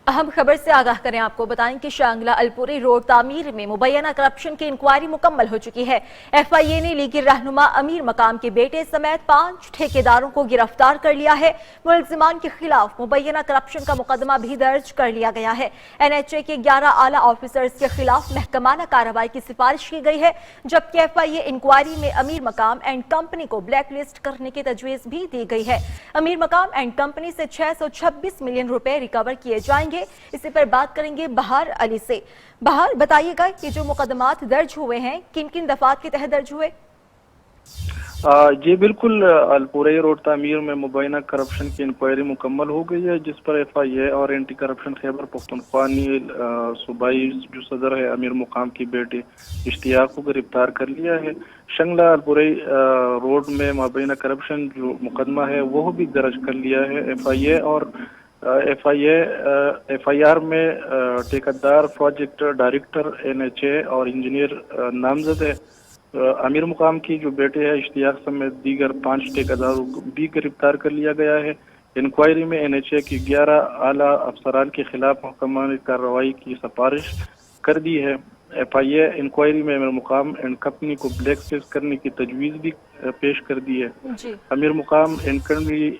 अहम खबर से आगाह करें, आपको बताएं कि शांगला अलपुरी रोड तामीर में मुबैना करप्शन की इंक्वायरी मुकम्मल हो चुकी है। FIA ने लीगी रहनुमा अमीर मकाम के बेटे समेत 5 ठेकेदारों को गिरफ्तार कर लिया है। मुलजिमान के खिलाफ मुबैना करप्शन का मुकदमा भी दर्ज कर लिया गया है। NHA के 11 आला ऑफिसर्स के खिलाफ महकमाना कार्रवाई की सिफारिश की गई है, जबकि FIA इंक्वायरी में अमीर मकाम एंड कंपनी को ब्लैक लिस्ट करने की तजवीज भी दी गई है। अमीर मकाम एंड कंपनी से 626 मिलियन रुपए रिकवर किए जाएंगे। इसी पर बात करेंगे बहार अली से। बहार, बताइएगा कि जो मुकदमात दर्ज हुए हैं किन किन दफात के तहत दर्ज हुए? जी बिल्कुल, अलपुरई रोड तामीर में मुबैना करप्शन की इंक्वायरी मुकम्मल हो गई है, जिस पर FIA और एंटी करप्शन खैबर पख्तूनख्वा ने सूबाई जो सदर है अमीर मुकाम की बेटे इश्तियाक को गिरफ्तार कर लिया है। शंगला अलपुरई रोड में मुबैना करप्शन जो मुकदमा है वो भी दर्ज कर लिया है। FIA और FIR में ठेकेदार, प्रोजेक्ट डायरेक्टर, NHA और इंजीनियर नामजद है। अमीर मुकाम की जो बेटे है इश्तियाक समेत दीगर 5 ठेकेदारों को भी गिरफ्तार कर लिया गया है। इंक्वायरी में NHA की 11 आला अफसरान के खिलाफ महकमाना कार्रवाई की सिफारिश कर दी है। FIA इंक्वायरी में अमीर मुकाम एंड कंपनी को ब्लैक लिस्ट करने की तजवीज़ भी पेश कर दी है। अमीर मुकाम एंड कंपनी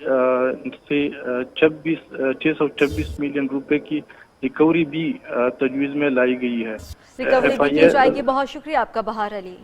से 626 मिलियन रुपए की रिकवरी भी तजवीज़ में लाई गई है। रिकवरी भी की जाएगी। बहुत शुक्रिया आपका बहार अली।